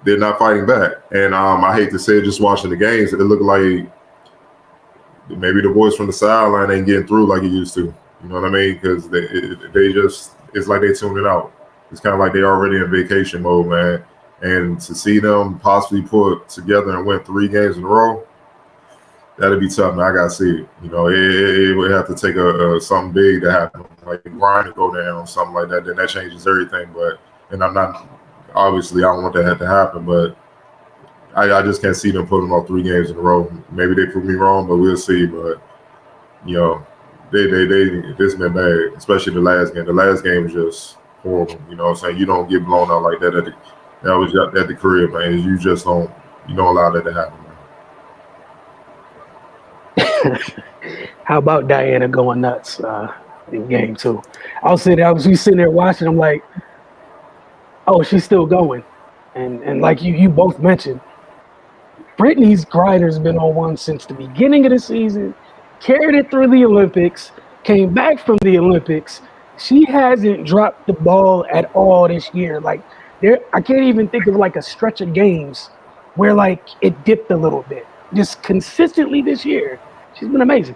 they're not fighting back. And I hate to say it, just watching the games, it looked like maybe the boys from the sideline ain't getting through like it used to. You know what I mean? Because they just, it's like they tuned it out. It's kind of like they're already in vacation mode, man. And to see them possibly put together and win 3 games in a row, that'd be tough, man. I gotta see it. It would have to take something big to happen, like grind to go down, something like that. Then that changes everything. And I'm not, obviously, I don't want that to happen, but I just can't see them putting off 3 games in a row. Maybe they prove me wrong, but we'll see. But this been bad, especially the last game. The last game was just horrible. You know what I'm saying? You don't get blown out like that that was at the crib, man. You just don't allow that to happen, man. How about Diana going nuts in game 2? I was sitting there watching. I'm like, oh, she's still going, and like you both mentioned, Brittany's grinder's been on one since the beginning of the season. Carried it through the Olympics. Came back from the Olympics. She hasn't dropped the ball at all this year. Like, I can't even think of like a stretch of games where like it dipped a little bit. Just consistently this year, she's been amazing.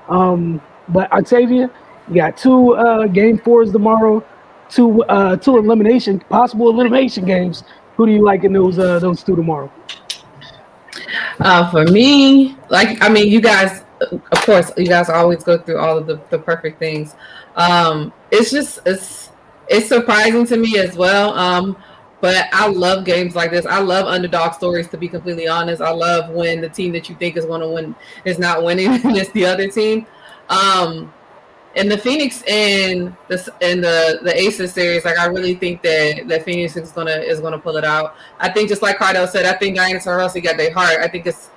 But Octavia, you got 2 game 4s tomorrow, 2 possible elimination games. Who do you like in those 2 tomorrow? For me, you guys, of course, you guys always go through all of the perfect things. It's surprising to me as well. But I love games like this. I love underdog stories, to be completely honest. I love when the team that you think is going to win is not winning and it's the other team. And the Phoenix and the Aces series, like, I really think that Phoenix is gonna pull it out. I think, just like Cardell said, I think Diana Taurasi got their heart. I think it's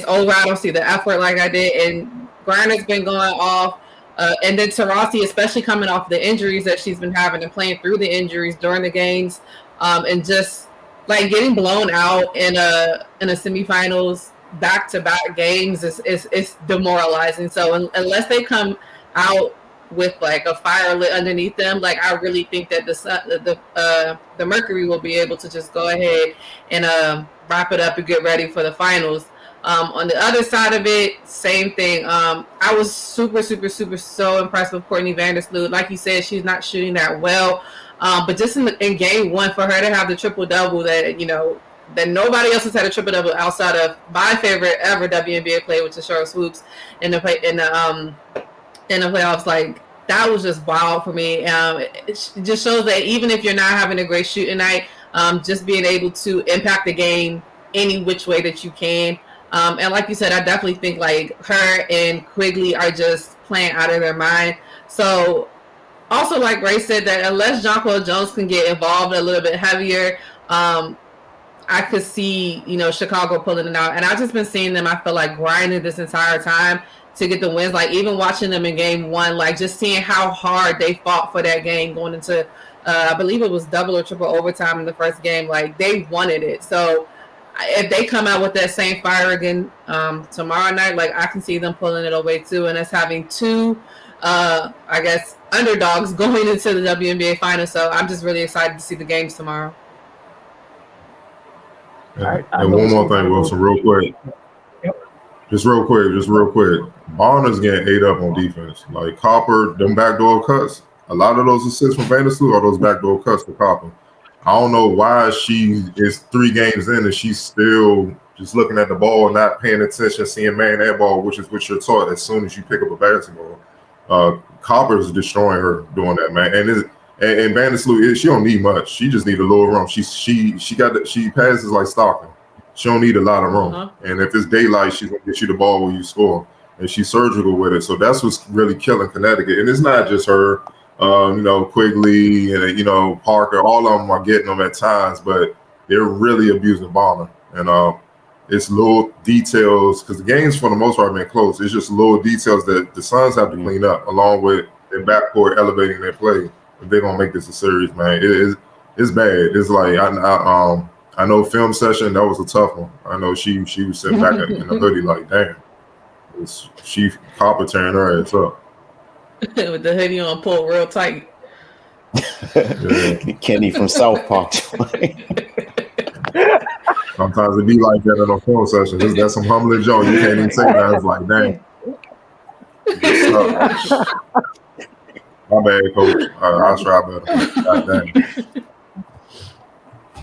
over. I don't see the effort like I did. And Grinder's been going off. And then Taurasi, especially coming off the injuries that she's been having and playing through the injuries during the games, and just like getting blown out in a semifinals back-to-back games is demoralizing. So unless they come out with like a fire lit underneath them, like, I really think that the Mercury will be able to just go ahead and wrap it up and get ready for the finals. On the other side of it, same thing. I was super so impressed with Courtney Vandersloot. Like you said, she's not shooting that well, but just in game 1, for her to have the triple-double that nobody else has had a triple-double outside of my favorite ever WNBA player, which is Charlotte Swoops, in the playoffs, like, that was just wild for me. It just shows that even if you're not having a great shooting night, just being able to impact the game any which way that you can. And like you said, I definitely think like her and Quigley are just playing out of their mind. So also, like Ray said, that unless Jonquel Jones can get involved a little bit heavier, I could see, Chicago pulling it out. And I've just been seeing them, I feel like, grinding this entire time to get the wins. Like, even watching them in game 1, like, just seeing how hard they fought for that game going into, I believe it was double or triple overtime in the first game. Like, they wanted it. So if they come out with that same fire again tomorrow night, like I can see them pulling it away too, and us having two, I guess, underdogs going into the WNBA finals. So I'm just really excited to see the games tomorrow. And one more thing, Wilson, real quick. Just real quick. Bonner's getting ate up on defense. Like Copper, them backdoor cuts. A lot of those assists from Vandersloot are those backdoor cuts for Copper. I don't know why she is 3 games in and she's still just looking at the ball, not paying attention, seeing man that ball, which is what you're taught as soon as you pick up a basketball. Copper's destroying her doing that, man. And Vandersloot, she don't need much. She just need a little room. She passes like Stockton. She don't need a lot of room. And if it's daylight, she's gonna get you the ball when you score. And she's surgical with it. So that's what's really killing Connecticut. And it's not just her. Quigley and Parker, all of them are getting them at times, but they're really abusing Bonner. And it's little details because the games for the most part have been close. It's just little details that the Suns have to clean up, along with their backcourt elevating their play. If they're gonna make this a series, man, it's bad. It's like I know film session, that was a tough one. I know she was sitting back in the hoodie like, damn, she Copper tearing her ass up. With the hoodie on, pulled real tight. Kenny from South Park. Sometimes it be like that in a film session. That's some humbling joke. You can't even say that. It's like, dang. My bad, coach. I'll try better. God dang.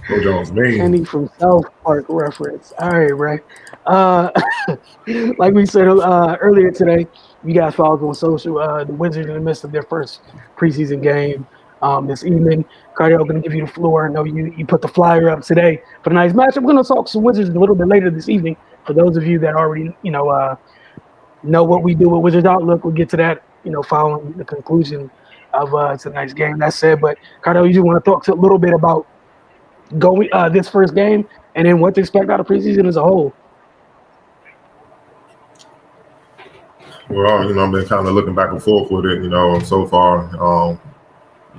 Coach Jones mean. Kenny from South Park reference. All right, right. Like we said earlier today, you guys followed on social. The Wizards in the midst of their first preseason game this evening. Cardell, going to give you the floor. I know you put the flyer up today for the night's match. I'm going to talk some Wizards a little bit later this evening. For those of you that already know what we do with Wizards Outlook, we'll get to that following the conclusion of tonight's game. That said, but Cardell, you just want to talk a little bit about going this first game and then what to expect out of preseason as a whole. Well, I've been kind of looking back and forth with it, so far.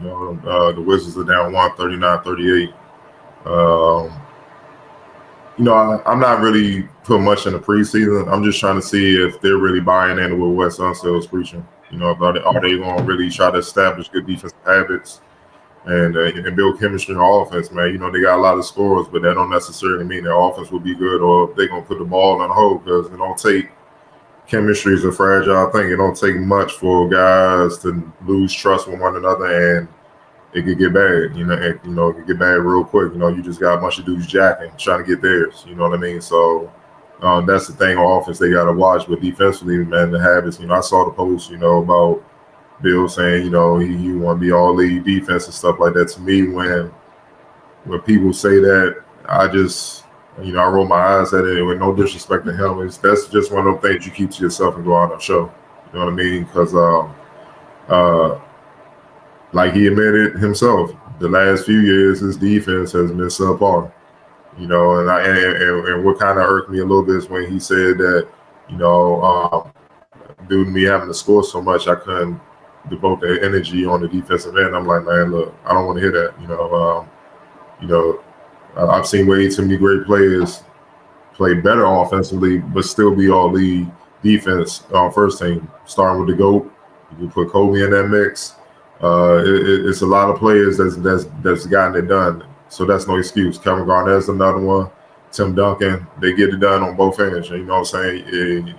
The Wizards are down 139-38. I'm not really putting much in the preseason. I'm just trying to see if they're really buying into what Wes Unseld is preaching. Are they going to really try to establish good defensive habits and build chemistry in offense, man? They got a lot of scorers, but that don't necessarily mean their offense will be good or if they're going to put the ball on hold because it don't take – chemistry is a fragile thing. It don't take much for guys to lose trust with one another, and it could get bad. It could get bad real quick. You just got a bunch of dudes jacking, trying to get theirs. You know what I mean? So that's the thing on offense they got to watch. But defensively, man, the habits. I saw the post. About Bill saying, he want to be all league defense and stuff like that. To me, when people say that, I just. I roll my eyes at it with no disrespect to him. That's just one of those things you keep to yourself and go out and show. You know what I mean? Because, like he admitted himself, the last few years his defense has been subpar. And what kind of irked me a little bit is when he said that, due to me having to score so much, I couldn't devote the energy on the defensive end. I'm like, man, look, I don't want to hear that. I've seen way too many great players play better offensively, but still be all league defense first team. Starting with the GOAT, you put Kobe in that mix. It's a lot of players that's gotten it done. So that's no excuse. Kevin Garnett's another one. Tim Duncan, they get it done on both ends. You know what I'm saying?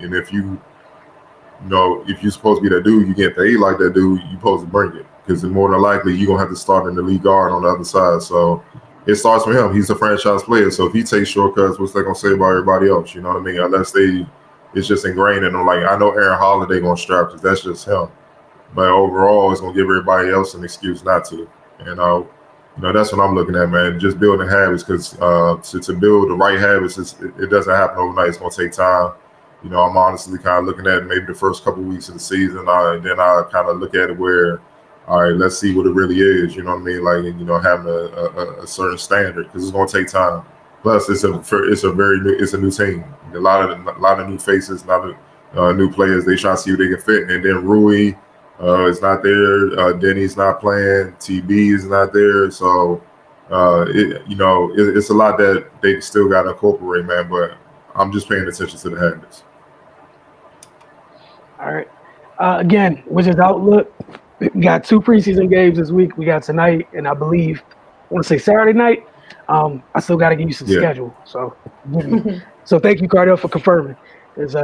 And if if you're supposed to be that dude, you get paid like that dude, you're supposed to bring it because more than likely you're gonna have to start in the league guard on the other side. So. It starts with him. He's a franchise player. So if he takes shortcuts, what's they going to say about everybody else? You know what I mean? Unless it's just ingrained in them. Like, I know Aaron Holiday going to strap because that's just him. But overall, it's going to give everybody else an excuse not to. And, that's what I'm looking at, man. Just building habits because to build the right habits, it doesn't happen overnight. It's going to take time. I'm honestly kind of looking at maybe the first couple of weeks of the season. Then I kind of look at it where – all right, let's see what it really is. You know what I mean? Like, having a certain standard because it's going to take time. Plus, it's a new team. A lot of new faces, a lot of new players. They try to see who they can fit. And then Rui is not there. Denny's not playing. TB is not there. So It's a lot that they still got to incorporate, man. But I'm just paying attention to the habits. All right. Again, Wizards Outlook. We got 2 preseason games this week. We got tonight, and I believe, I want to say Saturday night. I still got to get used to the schedule. So, so thank you, Cardell, for confirming. It's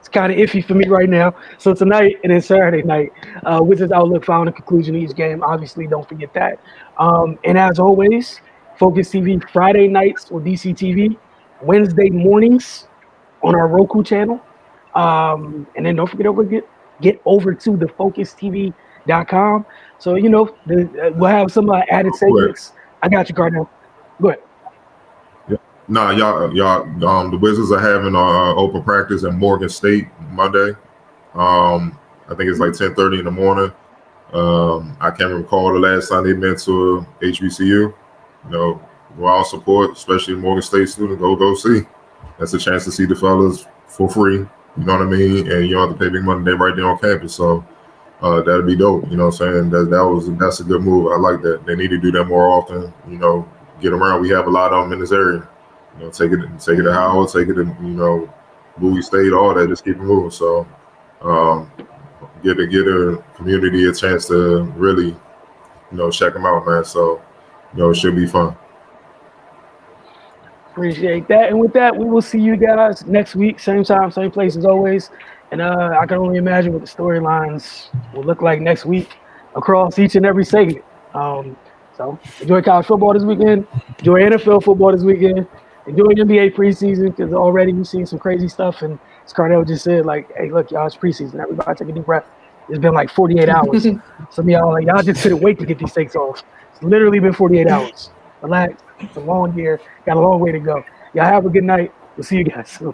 kind of iffy for me right now. So tonight and then Saturday night, Wizards Outlook found a conclusion to each game. Obviously, don't forget that. And as always, Focus TV Friday nights on DC TV, Wednesday mornings on our Roku channel. And then don't forget get over to the FocusTV.com. So, we'll have some added segments. I got you, Cardell. Go ahead. Nah, y'all. The Wizards are having open practice at Morgan State Monday. I think it's like 10:30 in the morning. I can't recall the last time they've been to a HBCU. We're all support, especially Morgan State students. Go see. That's a chance to see the fellas for free. You know what I mean? And you don't have to pay big money. They're right there on campus, so that'd be dope. You know what I'm saying? That's a good move. I like that. They need to do that more often. Get around. We have a lot of them in this area. Take it to Howard, take it to Bowie State, all that. Just keep it moving. So get a community a chance to really check them out, man. So it should be fun. Appreciate that. And with that, we will see you guys next week, same time, same place as always. And I can only imagine what the storylines will look like next week across each and every segment. So enjoy college football this weekend. Enjoy NFL football this weekend. Enjoy NBA preseason because already we've seen some crazy stuff. And as Cardell just said, like, hey, look, y'all, it's preseason. Everybody take a deep breath. It's been like 48 hours. Some of y'all, y'all just couldn't wait to get these things off. It's literally been 48 hours. Relax. It's a long year. Got a long way to go. Y'all have a good night. We'll see you guys soon.